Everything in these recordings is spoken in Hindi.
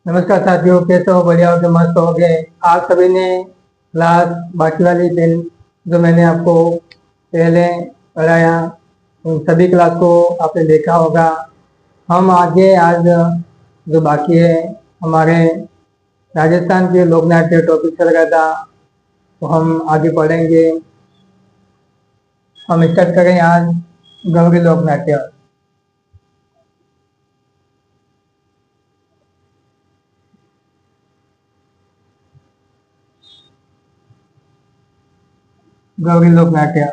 नमस्कार साथियों, कैसे हो? बढ़िया हो के मस्त हो गए। आप सभी ने क्लास बाकी वाली दिन जो मैंने आपको पहले पढ़ाया उन सभी क्लास को आपने देखा होगा। हम आगे आज जो बाकी है हमारे राजस्थान के लोक नाट्य टॉपिक चल रहा था, तो हम आगे पढ़ेंगे। हम स्टार्ट करें आज गौरी लोक नाट्य। गौरी लोक नाट्य।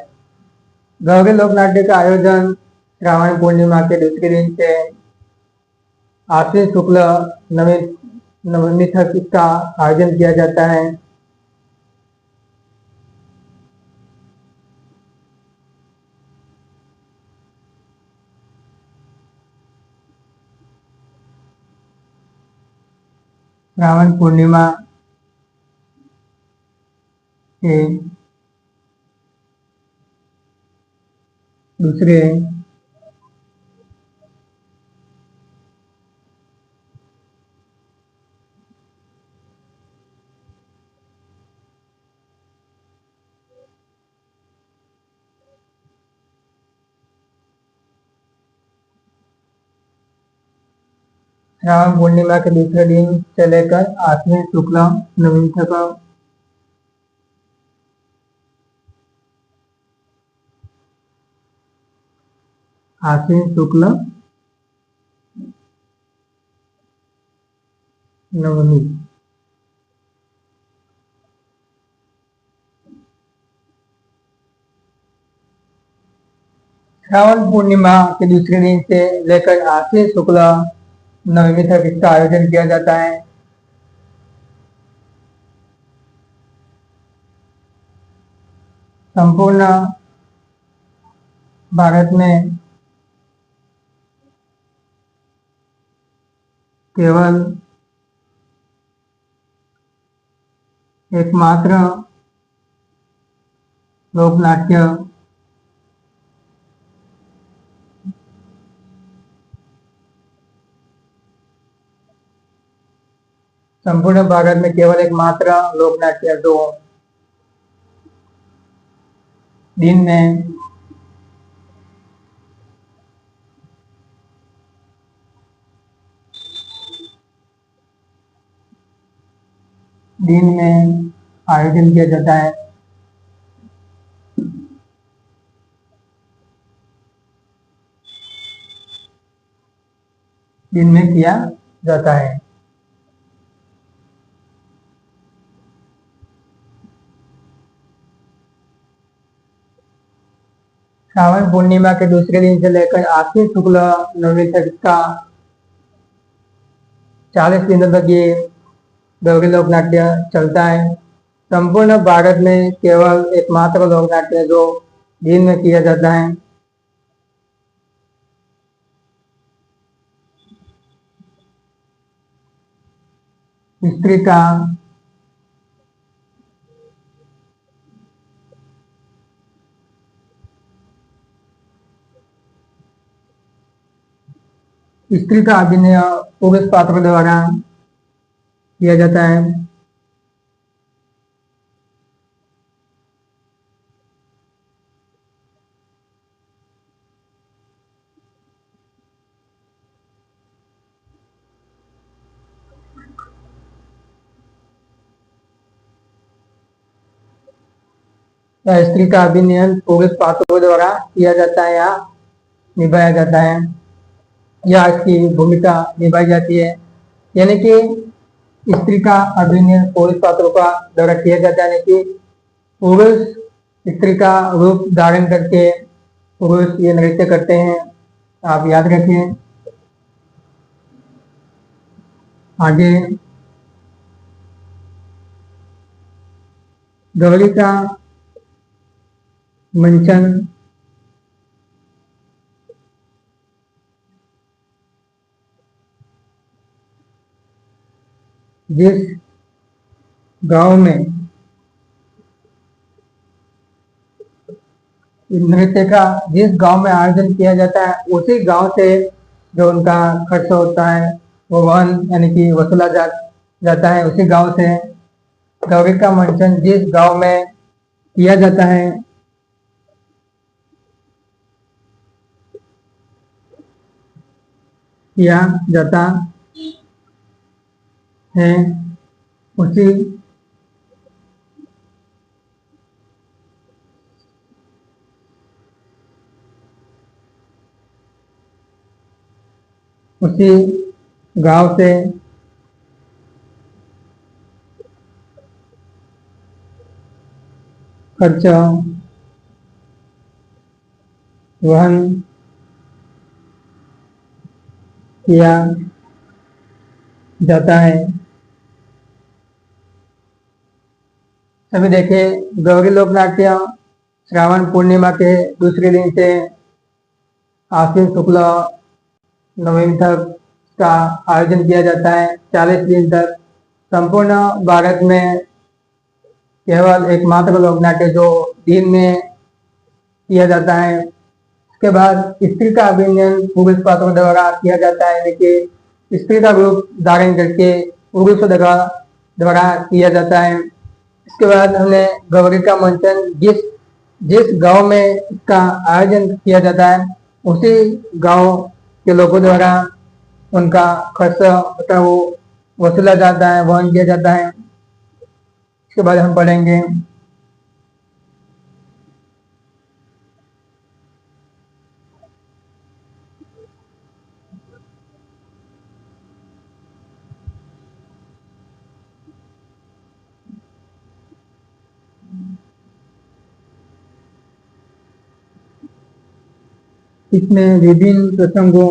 गौरी लोक नाट्य का आयोजन श्रावण पूर्णिमा के दूसरे दिन से आश्विन शुक्ल नवमी नवमी तक इसका आयोजन किया जाता है। श्रावण पूर्णिमा के दूसरे श्रावण पूर्णिमा के दूसरे दिन से लेकर आश्विन शुक्ल नवमी तक आश्विन शुक्ल नवमी श्रावण पूर्णिमा के दूसरे दिन से लेकर आश्विन शुक्ल नवमी तक इसका आयोजन किया जाता है। संपूर्ण भारत में केवल एकमात्र लोकनाट्य संपूर्ण भारत में केवल एकमात्र लोकनाट्य जो दिन में आयोजन किया जाता है। दिन में किया जाता है। श्रावण पूर्णिमा के दूसरे दिन से लेकर आश्विन शुक्ल नवमी तक का 40 दिनों तक ये गौरी लोक नाट्य चलता है। संपूर्ण भारत में केवल एकमात्र लोक नाट्य जो दिन में किया जाता है। स्त्री का अभिनय पुरुष पात्र द्वारा किया जाता है। स्त्री का अभिनय पुरुष पात्रों द्वारा किया जाता है या निभाया जाता है, या इसकी भूमिका निभाई जाती है। यानी कि स्त्री का अभिनय पुरुष पात्रों का द्वारा किया जाता है, यानी कि पुरुष स्त्री का रूप धारण करके पुरुष ये नृत्य करते हैं। आप याद रखिए। आगे गौरी का मंचन जिस गांव में नृत्य का जिस गांव में आयोजन किया जाता है उसी गांव से जो उनका खर्च होता है वो वाहन यानी कि वसूला जाता है। उसी गांव से गौरी का मंचन जिस गांव में किया जाता है, किया जाता है, उसी उसी गांव से खर्च वहन किया जाता है। सभी देखे, गौरी लोक नाट्य श्रावण पूर्णिमा के दूसरे दिन से आश्विन शुक्ल नवमी तक का आयोजन किया जाता है। 40 दिन तक संपूर्ण भारत में केवल एकमात्र लोक नाट्य जो दिन में किया जाता है। उसके बाद स्त्री का अभिनय पुरुष पात्रों द्वारा किया जाता है, लेकिन स्त्री का रूप धारण करके पुरुषों द्वारा किया जाता है। इसके बाद हमने गौरी का मंचन जिस जिस गांव में इसका आयोजन किया जाता है, उसी गांव के लोगों द्वारा उनका खर्च होता है वो वसूला जाता है, वहन किया जाता है। इसके बाद हम पढ़ेंगे इसमें विभिन्न प्रसंगों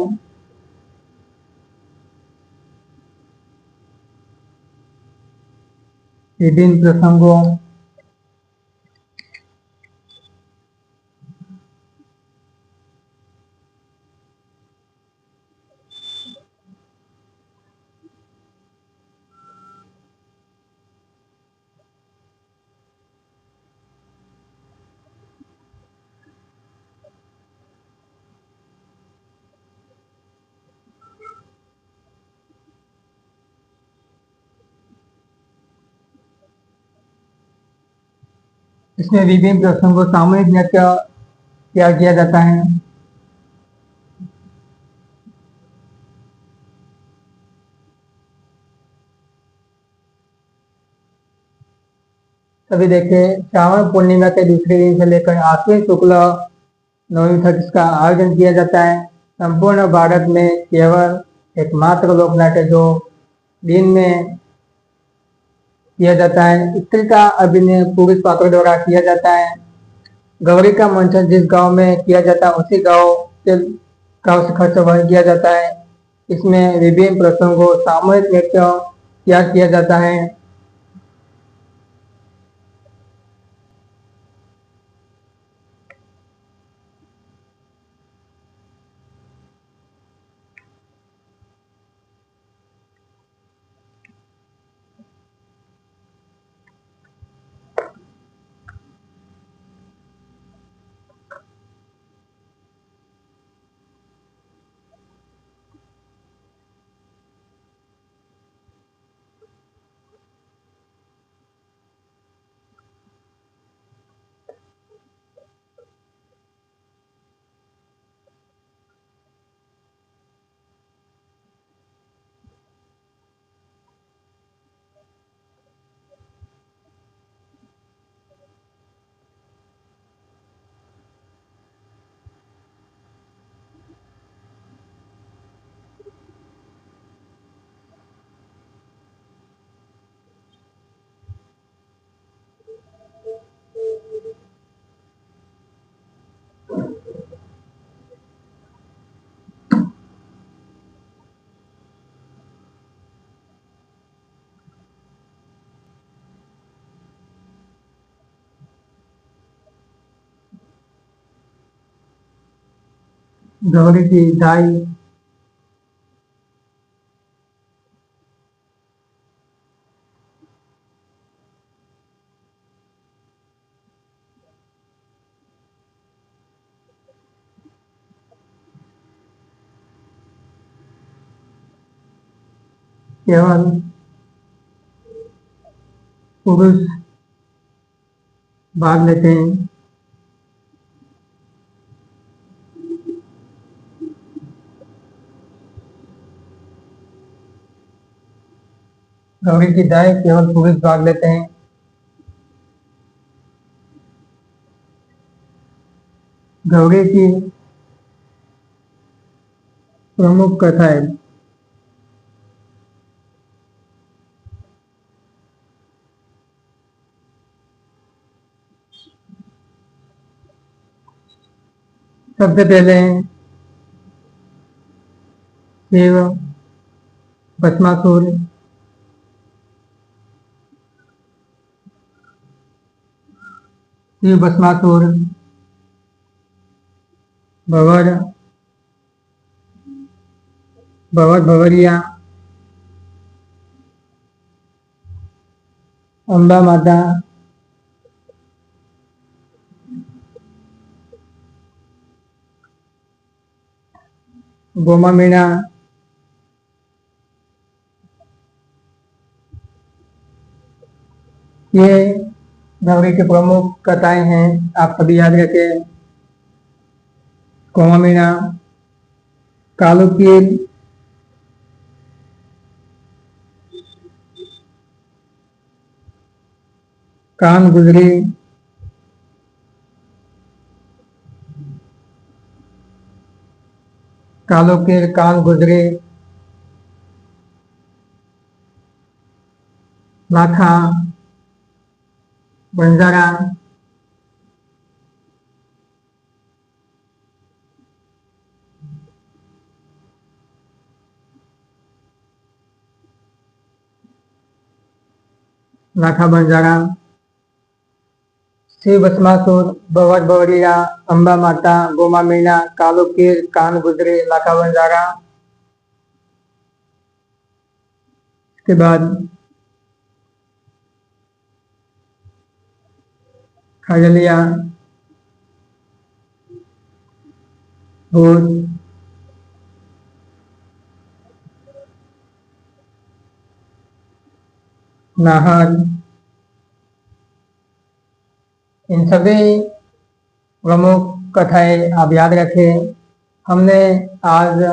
इसमें विभिन्न प्रसंगों सामूहिक नृत्य तैयार किया जाता है। सभी देखे, श्रावण पूर्णिमा के दूसरे दिन से लेकर आश्विन शुक्ल नवमी तक इसका आयोजन किया जाता है। संपूर्ण भारत में केवल एकमात्र लोक नाट्य जो दिन में किया जाता है। स्त्री का अभिनय पुरुष पात्रों द्वारा किया जाता है। गौरी का मंचन जिस गांव में किया जाता है, उसी गांव से खर्च वहन किया जाता है। इसमें विभिन्न प्रसंगों सामूहिक नृत्य तैयार किया जाता है। गौरी की दाई केवल पुरुष भाग लेते हैं। गौरी की दाई केवल पुरुष भाग लेते हैं। गौरी की प्रमुख कथाएं। सबसे पहले शिव भस्मासुर, भवर भवरिया, अम्बा माता, गोमा मीणा, ये गौरी की प्रमुख कथाएं हैं। आप सभी याद रखें। गोमा मीणा, कालू कील, कान गुजरी, कालो कील, कान गुजरी, लाखा बंजारा, लाखा बंजारा, शिव भस्मासुर, भवर भवरिया, अम्बा माता, गोमा मीणा, कालो कीर, कान गुजरे, लाखा बंजारा। इसके बाद खजलिया, भूत, नाहर। इन सभी प्रमुख कथाएं आप याद रखें। हमने आज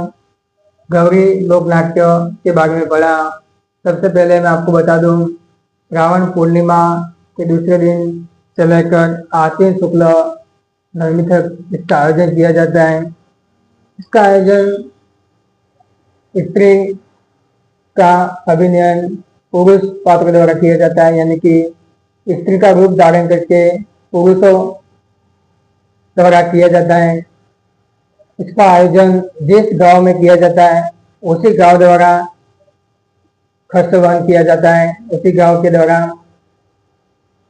गौरी लोक नाट्य के बारे में पढ़ा। सबसे पहले मैं आपको बता दूं, रावण पूर्णिमा के दूसरे दिन से लेकर आश्विन शुक्ल नवमी तक इसका आयोजन किया जाता है। इसका आयोजन स्त्री का अभिनय पुरुष पात्र द्वारा किया जाता है, यानी कि स्त्री का रूप धारण करके पुरुषों द्वारा किया जाता है। इसका आयोजन जिस गांव में किया जाता है उसी गांव द्वारा खर्च वहन किया जाता है, उसी गांव के द्वारा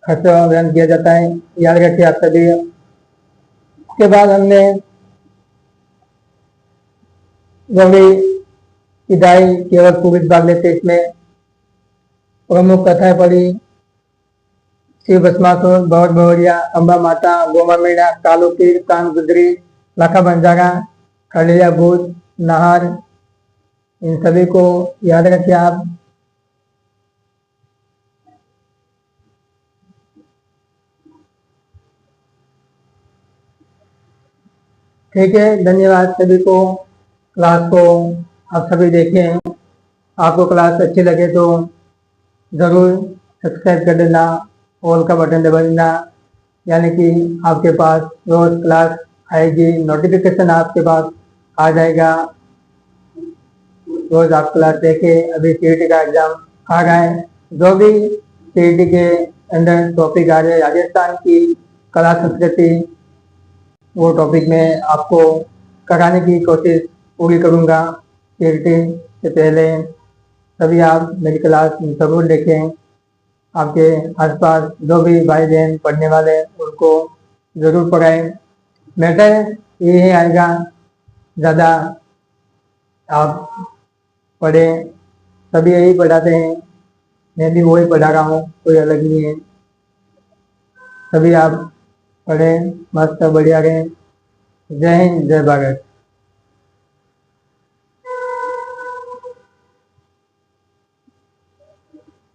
खर्च वहन किया जाता है। याद रखिए आप सभी। उसके बाद हमने गौरी विदाई केवल पुरुष भाग लेते, इसमें प्रमुख कथाएं पढ़ी। शिव भस्मासुर, भवर भवरिया, अम्बा माता, गोमा मीणा, कालो कीर, कान गुजरी, लाखा बंजारा, खलिया भूत, नाहर। इन सभी को याद रखिए आप। ठीक है, धन्यवाद सभी को। क्लास को आप सभी देखें। आपको क्लास अच्छी लगे तो ज़रूर सब्सक्राइब कर देना, ऑल का बटन दबा देना, यानी कि आपके पास रोज क्लास आएगी, नोटिफिकेशन आपके पास आ जाएगा। रोज आप क्लास देखें। अभी सीईटी का एग्जाम आ रहा है, जो भी सीईटी के अंदर टॉपिक आ रहे हैं राजस्थान की कला संस्कृति, वो टॉपिक में आपको कराने की कोशिश पूरी करूँगा। सीईटी से पहले सभी आप मेरी क्लास जरूर देखें। आपके आसपास जो भी भाई बहन पढ़ने वाले उनको ज़रूर पढ़ाएं। मैटर ये आएगा, ज़्यादा आप पढ़ें। सभी यही पढ़ाते हैं, मैं भी वही पढ़ा रहा हूँ, कोई अलग नहीं है। सभी आप पढ़ें, मस्त बढ़िया रहें। जय हिंद, जय भारत।